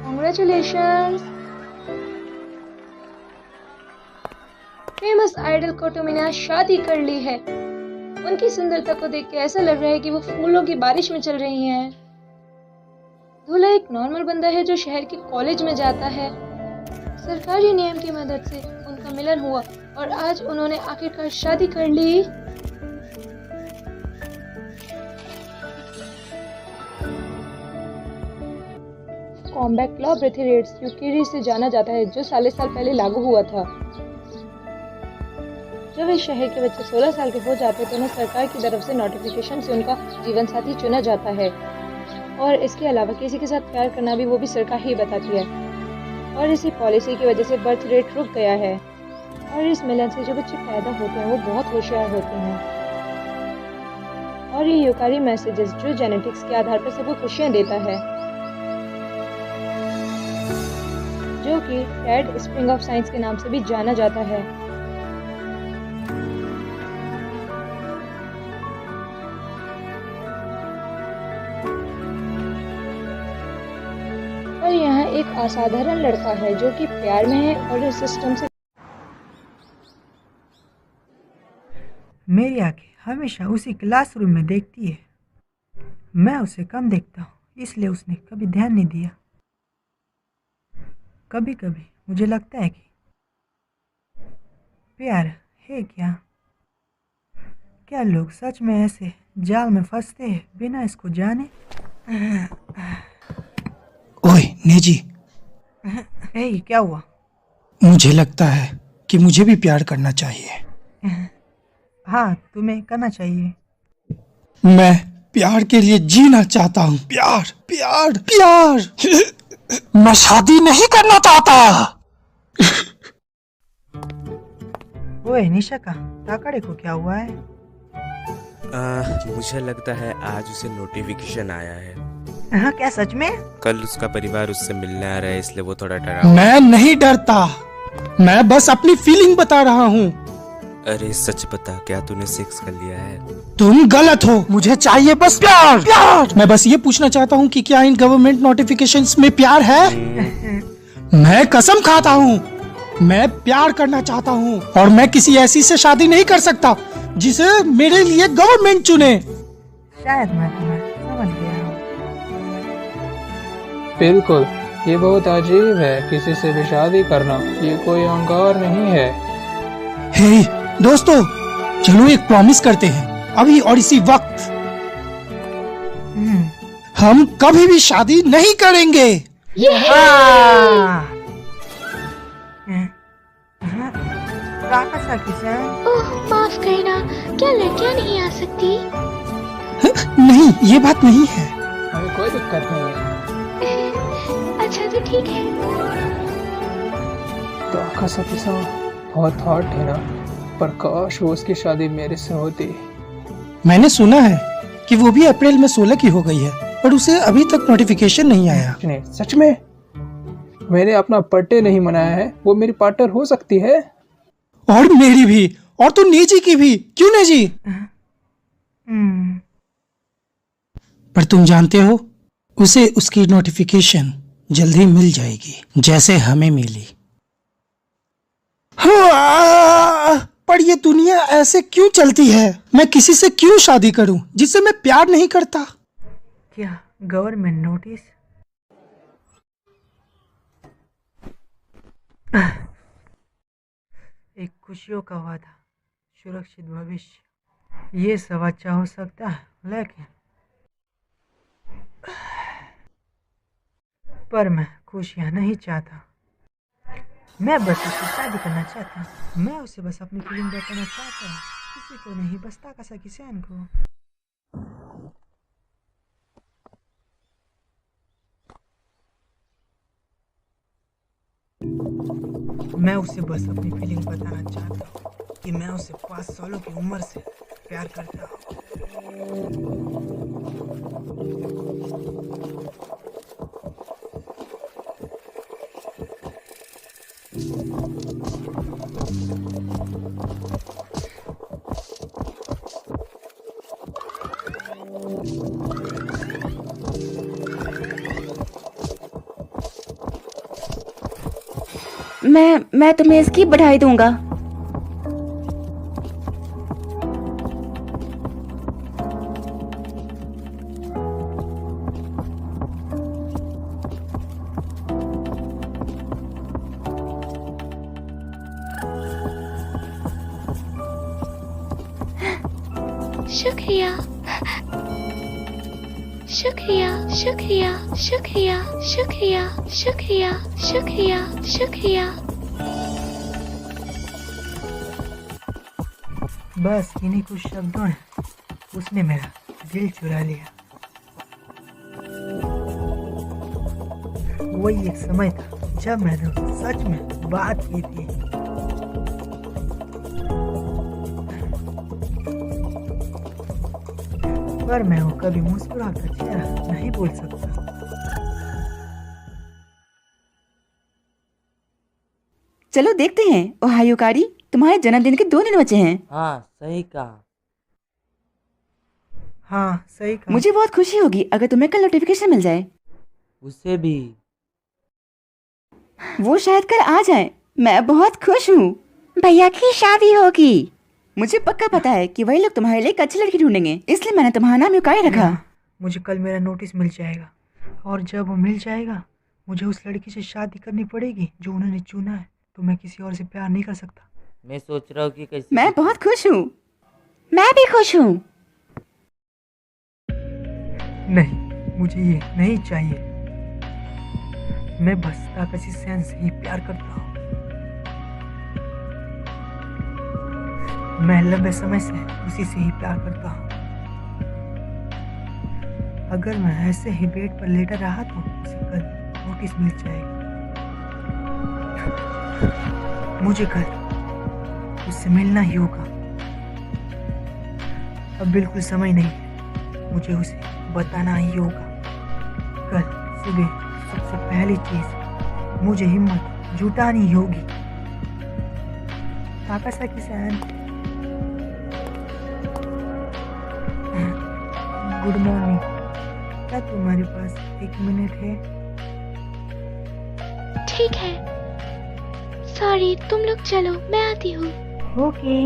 Congratulations! Famous idol कोटो मीना शादी कर ली है। उनकी सुंदरता को देख के ऐसा लग रहा है कि वो फूलों की बारिश में चल रही हैं। दूल्हा एक नॉर्मल बंदा है जो शहर के कॉलेज में जाता है। सरकारी नियम की मदद से उनका मिलन हुआ और आज उन्होंने आखिरकार शादी कर ली। कॉम्बैट लॉ ब्रेथिरेट्स यूकेरी से जाना जाता है, जो साल पहले लागू हुआ था। जब इस शहर के बच्चे 16 साल के हो जाते हैं तो उन्हें सरकार की तरफ से नोटिफिकेशन से उनका जीवन साथी चुना जाता है। और इसके अलावा किसी के साथ प्यार करना भी वो भी सरकार ही बताती है। और इसी पॉलिसी की वजह से बर्थ रेट रुक गया है। और इस मिलन से जो बच्चे पैदा होते हैं वो बहुत होशियार होते हैं। और ये यूकारी मैसेजेस जो जेनेटिक्स के आधार पर सबको खुशियाँ देता है, जो कि टेड स्प्रिंग ऑफ साइंस के नाम से भी जाना जाता है। और यहाँ एक असाधारण लड़का है जो कि प्यार में है और इस सिस्टम से। मेरी आंखें हमेशा उसी क्लासरूम में देखती है। मैं उसे कम देखता हूँ, इसलिए उसने कभी ध्यान नहीं दिया। कभी कभी मुझे लगता है कि प्यार है क्या? क्या लोग सच में ऐसे जाल में फंसते हैं बिना इसको जाने? ओए नेजी, क्या हुआ? मुझे लगता है कि मुझे भी प्यार करना चाहिए। हाँ, तुम्हें करना चाहिए। मैं प्यार के लिए जीना चाहता हूँ। प्यार प्यार प्यार। मैं शादी नहीं करना चाहता। ओए निशा ताकड़े को क्या हुआ है? मुझे लगता है आज उसे नोटिफिकेशन आया है। हाँ, क्या सच में? कल उसका परिवार उससे मिलने आ रहा है, इसलिए वो थोड़ा डरा हुआ है। मैं नहीं डरता, मैं बस अपनी फीलिंग बता रहा हूँ। अरे सच बता, क्या तूने सेक्स कर लिया है? तुम गलत हो, मुझे चाहिए बस प्यार प्यार। मैं बस ये पूछना चाहता हूँ कि क्या इन गवर्नमेंट नोटिफिकेशंस में प्यार है? मैं कसम खाता हूँ, मैं प्यार करना चाहता हूँ और मैं किसी ऐसी से शादी नहीं कर सकता जिसे मेरे लिए गवर्नमेंट चुने। शायद मैं तुम्हें समझ गया हूँ। बिल्कुल, ये बहुत अजीब है। किसी से भी शादी करना ये कोई अहंकार नहीं है। हे दोस्तों, चलो एक प्रॉमिस करते हैं अभी और इसी वक्त। हम कभी भी शादी नहीं करेंगे। ओह माफ करना, क्या लड़कियां नहीं आ सकती? नहीं, ये बात नहीं है। हमें कोई दिक्कत नहीं है। अच्छा तो ठीक है। तो कासा बहुत हॉट है ना, पर काश वो उसकी शादी मेरे से होती। मैंने सुना है कि वो भी अप्रैल में 16 की हो गई है, पर उसे अभी तक नोटिफिकेशन नहीं आया। नहीं, सच में? मैंने अपना बर्थडे नहीं मनाया है, वो मेरी पार्टनर हो सकती है। और मेरी भी, और तो नेजी की भी। क्यों नेजी? पर तुम जानते हो, उसे उसकी नोटिफिकेशन जल्दी मिल जाएगी, जैसे हमें मिली। पर ये दुनिया ऐसे क्यों चलती है? मैं किसी से क्यों शादी करूं जिससे मैं प्यार नहीं करता? क्या गवर्नमेंट नोटिस? एक खुशियों का वादा, सुरक्षित भविष्य, ये सब अच्छा हो सकता है, लेकिन पर मैं खुशियाँ नहीं चाहता। मैं बस उससे शादी करना चाहता हूँ। मैं उसे बस अपनी फीलिंग बताना चाहता हूँ, किसी को नहीं, बस ताकासाकी सैन को। मैं उसे बस अपनी फीलिंग बताना चाहता हूँ कि मैं उसे 5 सालों की उम्र से प्यार करता हूँ। मैं तुम्हें इसकी बधाई दूंगा। शुक्रिया शुक्रिया शुक्रिया शुक्रिया शुक्रिया शुक्रिया शुक्रिया शुक्रिया। बस इन्हीं कुछ शब्दों ने उसने मेरा दिल चुरा लिया। वही एक समय था जब मैंने उससे सच में बात की थी। पर मैं वो कभी मुस्कुराकर चेहरा नहीं भूल सकता। चलो देखते हैं। ओहायो कारी, तुम्हारे जन्मदिन के 2 दिन बचे हैं। हाँ सही कहा। हाँ सही कहा। मुझे बहुत खुशी होगी अगर तुम्हें कल नोटिफिकेशन मिल जाए। उसे भी। वो शायद कल आ जाए। मैं बहुत खुश हूँ। भैया की शादी होगी। मुझे पक्का पता है कि वही लोग तुम्हारे लिए एक अच्छी लड़की ढूंढेंगे, इसलिए मैंने तुम्हारा नाम युकारी रखा। मुझे कल मेरा नोटिस मिल जाएगा और जब वो मिल जाएगा मुझे उस लड़की से शादी करनी पड़ेगी जो उन्होंने चुना है। तो मैं किसी और से प्यार नहीं कर सकता। मैं सोच रहा हूँ कि कैसे। मैं बहुत खुश हूँ। मैं भी खुश हूँ। नहीं, मुझे ये नहीं चाहिए। मैं बस ताकसी सेन से ही प्यार करता हूँ। मैं लंबे समय से उसी से ही प्यार करता हूँ। अगर मैं ऐसे ही बेड पर लेटा रहा तो उसे कल नोटिस मिल जाएगा। मुझे कल उससे मिलना ही होगा। अब बिल्कुल समय नहीं है, मुझे उसे बताना ही होगा। कल सुबह सबसे पहली चीज मुझे हिम्मत जुटानी ही होगी। ताकासाकी सैन, गुड मॉर्निंग। क्या तुम्हारे पास 1 मिनट है? ठीक है, सॉरी, तुम लोग चलो, मैं आती हूँ। ओके।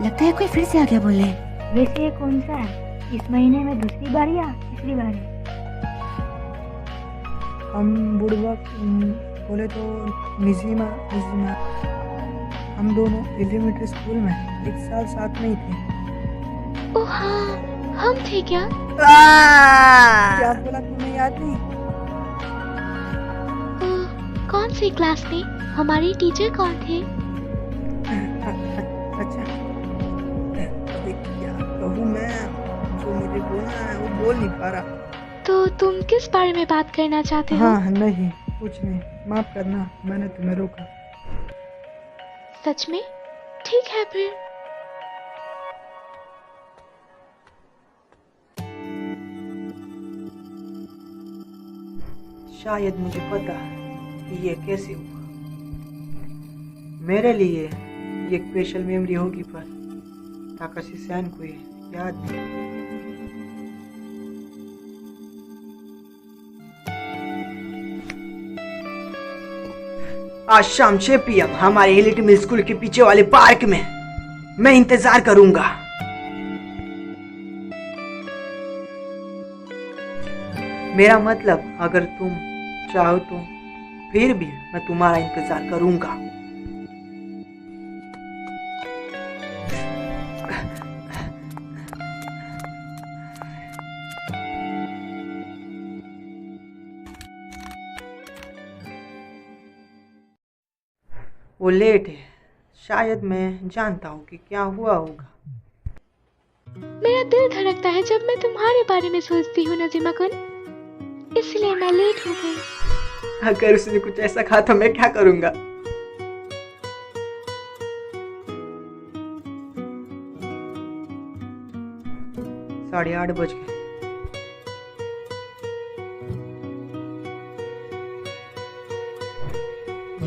लगता है कोई फिर से आ गया बोलने। वैसे ये कौन सा है? इस महीने में दूसरी बार या तीसरी बार है? हम बुड़बक बोले तो निजीमा। हम दोनों एलिमेंट्री स्कूल में 1 साल साथ में ही थे। ओह हाँ, हम थे क्या? क्या बोला, तुम्हें याद नहीं? कौन सी क्लास में? हमारे टीचर कौन थे? अच्छा, अभी क्या कहूँ मैं, जो मुझे बोलना है वो बोल नहीं पा रहा। तो तुम किस बारे में बात करना चाहते हो? हाँ नहीं, कुछ नहीं, माफ करना, मैंने तुम्हें रोका। सच में? ठीक है फिर। शायद मुझे पता है कि ये कैसे हुआ। मेरे लिए ये स्पेशल मेमोरी होगी, पर ताकाशी सैन को ये याद नहीं। आज शाम 6 PM हमारे एलिट मिल स्कूल के पीछे वाले पार्क में मैं इंतजार करूंगा। मेरा मतलब, अगर तुम चाहो तो फिर भी मैं तुम्हारा इंतजार करूंगा। वो लेट है, शायद मैं जानता हूँ कि क्या हुआ होगा। मेरा दिल धड़कता है जब मैं तुम्हारे बारे में सोचती हूँ नजीमा कुन, इसलिए मैं लेट हो गई। अगर उसने कुछ ऐसा कहा तो मैं क्या करूंगा? साढ़े 8 बज गए।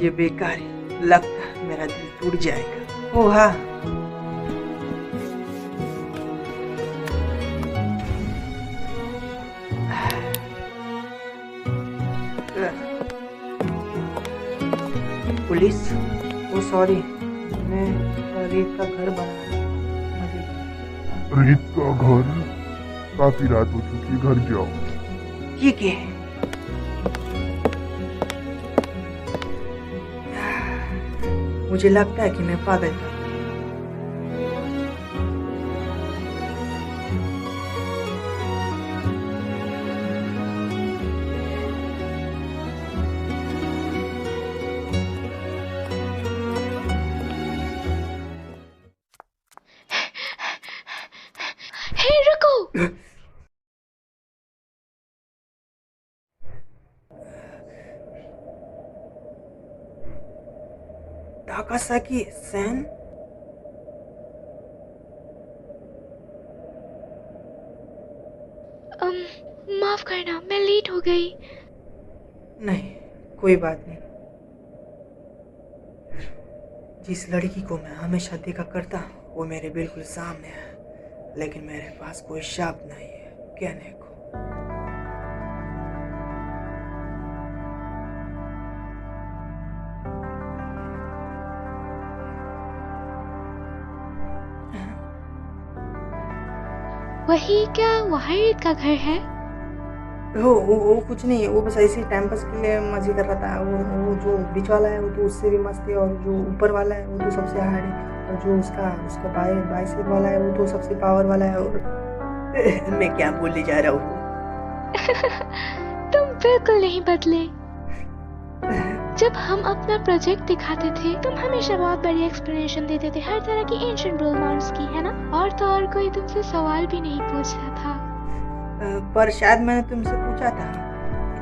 ये बेकार है, लगता है मेरा दिल टूट जाएगा। ओह हाँ, पुलिस? ओ सॉरी, मैं रीत का घर बना मजे। रीत का घर? काफी रात हो चुकी, घर जाओ। ठीक है। मुझे लगता है कि मैं पागल था। हे रुको। ताकासाकी सैन? माफ करना, मैं लेट हो गई। नहीं, कोई बात नहीं। जिस लड़की को मैं हमेशा देखा करता वो मेरे बिल्कुल सामने है, लेकिन मेरे पास कोई शब्द नहीं है कहने को। वही क्या वाहिद का घर है? वो कुछ नहीं, वो बस ऐसे टाइम पास के लिए मजे कर रहा था। वो जो बीच वाला है वो तो उससे भी मस्त है, और जो ऊपर वाला है वो तो सबसे हार्ड है, और जो उसका बाइसेप वाला है वो तो सबसे पावर वाला है। और मैं क्या बोलने जा रहा हूँ। तुम बिल्कुल नहीं बदले। जब हम अपना प्रोजेक्ट दिखाते थे तुम हमेशा बहुत बड़ी एक्सप्लेनेशन देते थे हर तरह की एंशिएंट रोमांस की, है ना? और तो और कोई तुमसे सवाल भी नहीं पूछता था। पर शायद मैंने तुमसे पूछा था।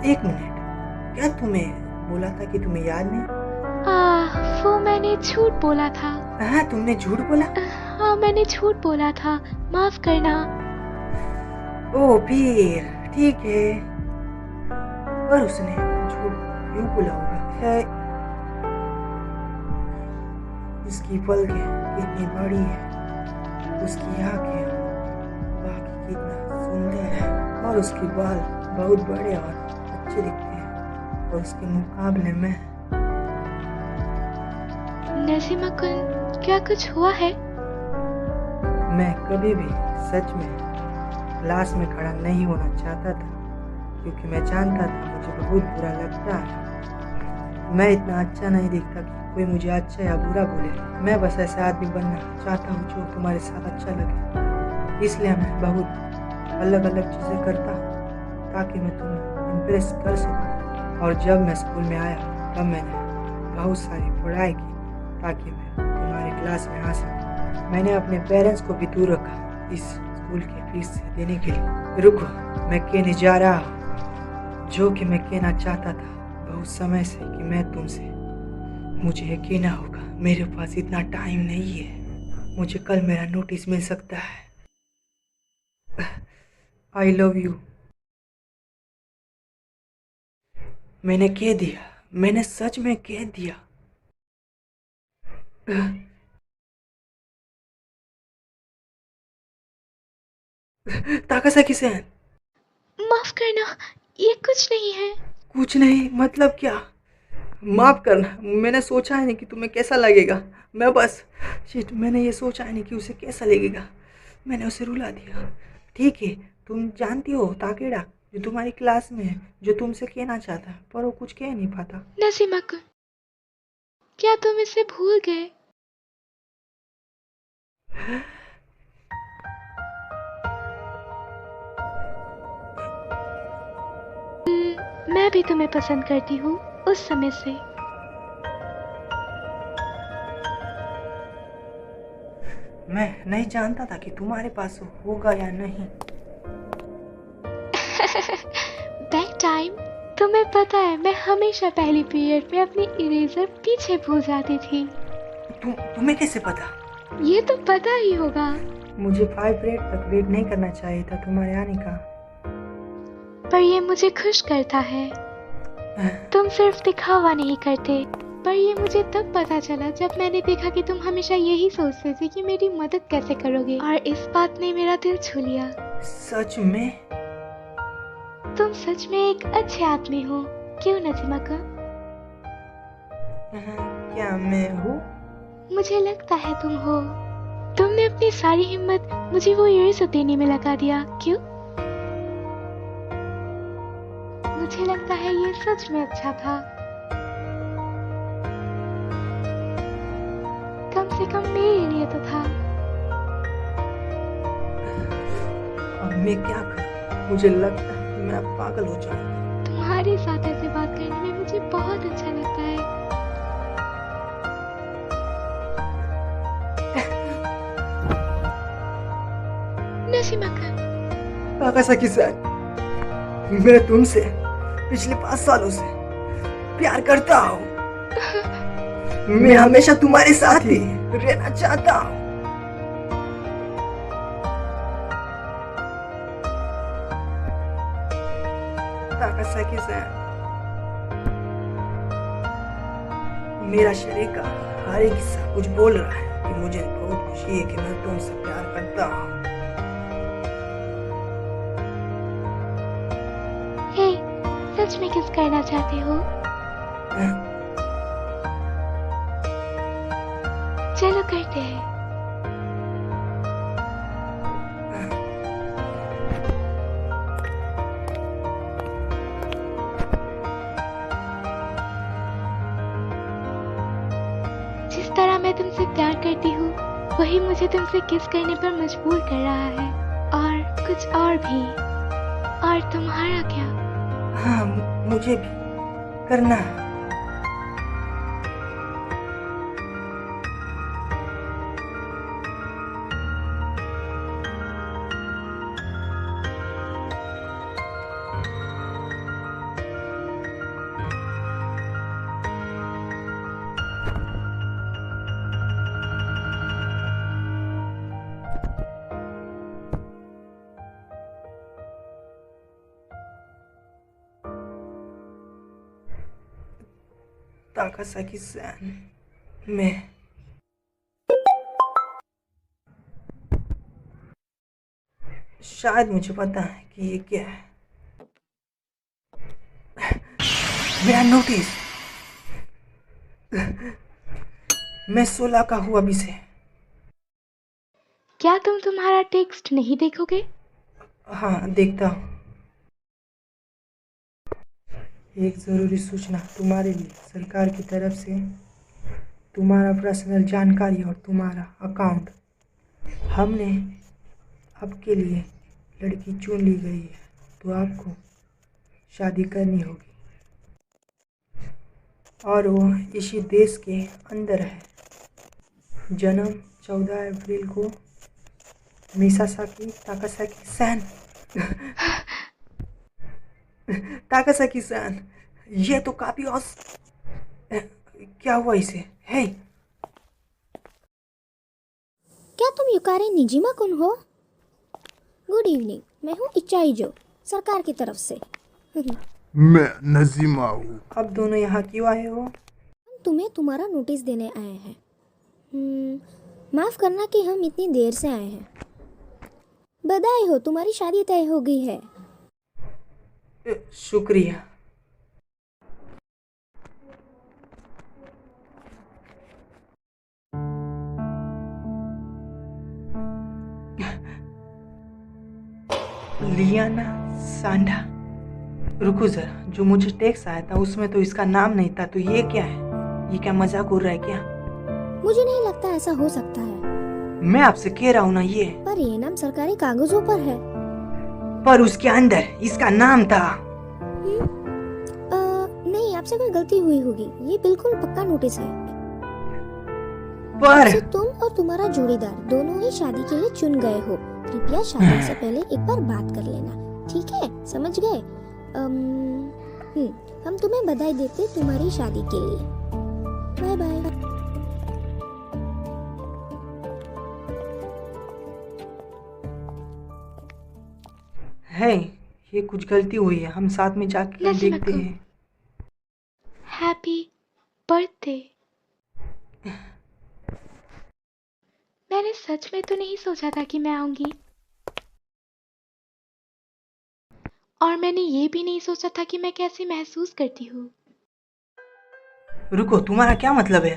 एक मिनट, क्या तुम्हें बोला था कि तुम्हें याद नहीं? वो मैंने झूठ बोला था। हाँ, तुमने झूठ बोला? हाँ, मैंने झूठ बोला था, माफ करना। ओ फिर ठीक है। पर उसने झूठ क्यों बोला होगा? है उसकी पलकें कितनी बड़ी है, उसकी आंखें बाकी कितना सुंदर है, और उसके बाल बहुत बड़े और अच्छे दिखते हैं, और उसके मुकाबले में। नसीमा कुन, क्या कुछ हुआ है? मैं कभी भी सच में क्लास में खड़ा नहीं होना चाहता था, क्योंकि मैं जानता था मुझे बहुत बुरा लगता है। मैं इतना अच्छा नहीं दिखता कि कोई मुझे अच्छा या बुरा बोले। मैं बस ऐसा आदमी बनना चाहता हूँ जो तुम्हारे साथ अच्छा लगे। इसलिए मैं बहुत अलग अलग चीज़ें करता हूँ ताकि मैं तुम्हें इम्प्रेस कर सकूँ। और जब मैं स्कूल में आया तब मैंने बहुत सारी पढ़ाई की ताकि मैं तुम्हारी क्लास में आ सकूँ। मैंने अपने पेरेंट्स को भी दूर रखा इस स्कूल की फीस देने के लिए। रुको, मैं कहने जा रहा हूँ जो कि मैं कहना चाहता था बहुत समय से कि मैं तुमसे। मुझे ये कहना होगा, मेरे पास इतना टाइम नहीं है। मुझे कल मेरा नोटिस मिल सकता है। I love you. मैंने कह दिया, मैंने सच में कह दिया। ताकासाकी सैन। माफ करना, ये कुछ नहीं है। कुछ नहीं मतलब क्या? माफ करना, मैंने सोचा है नहीं कि तुम्हें कैसा लगेगा। मैं बस शिट, मैंने ये सोचा है नहीं कि उसे कैसा लगेगा। मैंने उसे रुला दिया। ठीक है, तुम जानती हो ताकेडा जो तुम्हारी क्लास में है, जो तुमसे कहना चाहता है पर वो कुछ कह नहीं पाता। नसीमा कुन, क्या तुम इसे भूल गए? मैं भी तुम्हें पसंद करती हूँ उस समय से। मैं नहीं जानता था कि तुम्हारे पास होगा या नहीं। बैक टाइम, तुम्हें पता है मैं हमेशा पहली पीरियड में अपनी इरेजर पीछे भूल जाती थी। तुम्हें कैसे पता? ये तो पता ही होगा। मुझे 5 पीरियड तक वेट नहीं करना चाहिए था तुम्हारे आने का। पर ये मुझे खुश करता है। तुम सिर्फ दिखावा नहीं करते। पर ये मुझे तब पता चला जब मैंने देखा कि तुम हमेशा यही सोचते थे कि मेरी मदद कैसे करोगे, और इस बात ने मेरा दिल छू लिया। सच में? तुम सच में एक अच्छे आदमी हो, क्यों नसीमा का? क्या मैं हूँ? मुझे लगता है तुम हो। तुमने अपनी सारी हिम्मत मुझे वो इयर्स देने में लगा दिया, क्यों? मुझे लगता है ये सच में अच्छा था। कम से कम मेरे लिए तो था। अब मैं क्या करूँ? मुझे लगता है कि मैं अब पागल हो जाऊंगा। तुम्हारे साथ ऐसे बात करने में मुझे बहुत अच्छा लगता है। नशीमका, ताकासाकी-सान, मैं तुमसे पिछले 5 सालों से प्यार करता हूँ। मैं हमेशा तुम्हारे साथ ही रहना चाहता हूँ। ताकासाकी-सान, मेरा शरीर का हर एक हिस्सा कुछ बोल रहा है कि मुझे बहुत खुशी है कि मैं तुमसे प्यार करता हूँ। हे, सच में किस करना चाहते हो? चलो करते हैं। जिस तरह मैं तुमसे प्यार करती हूँ, वही मुझे तुमसे किस करने पर मजबूर कर रहा है, और कुछ और भी। और तुम्हारा क्या? हाँ, मुझे भी करना है। ताकासाकी-सान, मैं शायद मुझे पता है कि ये क्या है। मेरा नोटिस। मैं 16 का हूँ अभी से। क्या तुम तुम्हारा टेक्स्ट नहीं देखोगे? हाँ, देखता हूँ। एक ज़रूरी सूचना तुम्हारे लिए सरकार की तरफ से। तुम्हारा पर्सनल जानकारी और तुम्हारा अकाउंट। हमने आपके लिए लड़की चुन ली गई है, तो आपको शादी करनी होगी। और वो इसी देश के अंदर है। जन्म 14 अप्रैल को। मिसासाकी ताकासाकी-सान। ताकासाकी-सान, ये तो काफी क्या हुआ इसे? हे, क्या तुम युकारे निजिमा-कुन हो? गुड इवनिंग, मैं हूँ इचाइजो, सरकार की तरफ से। मैं नजीमा हूँ। अब दोनों यहाँ क्यों आए हो? हम तुम्हें तुम्हारा नोटिस देने आए हैं। माफ करना कि हम इतनी देर से आए हैं। बधाई हो, तुम्हारी शादी तय हो गई है। शुक्रिया। लियाना सांडा। रुको जरा, जो मुझे टेक्स्ट आया था उसमें तो इसका नाम नहीं था, तो ये क्या है? ये क्या मजाक हो रहा है क्या? मुझे नहीं लगता ऐसा हो सकता है। मैं आपसे कह रहा हूँ ना, ये पर ये नाम सरकारी कागजों पर है। पर उसके अंदर इसका नाम था। नहीं, आपसे कोई गलती हुई होगी। ये बिल्कुल पक्का नोटिस है। पर तुम और तुम्हारा जोड़ीदार दोनों ही शादी के लिए चुन गए हो। कृपया शादी से पहले एक बार बात कर लेना, ठीक है? समझ गए? हम तुम्हें बधाई देते तुम्हारी शादी के लिए। Bye bye. है, ये कुछ गलती हुई है। हम साथ में जाकर देखते हैं। Happy birthday. मैंने सच में तो नहीं सोचा था कि मैं आऊंगी, और मैंने ये भी नहीं सोचा था कि मैं कैसे महसूस करती हूँ। रुको, तुम्हारा क्या मतलब है?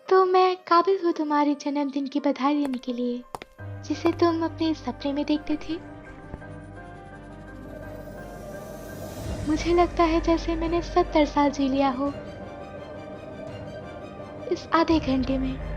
तो मैं काबिल हूँ तुम्हारे जन्मदिन की बधाई देने के लिए, जिसे तुम अपने सपने में देखते थे। मुझे लगता है जैसे मैंने 70 साल जी लिया हो इस आधे घंटे में।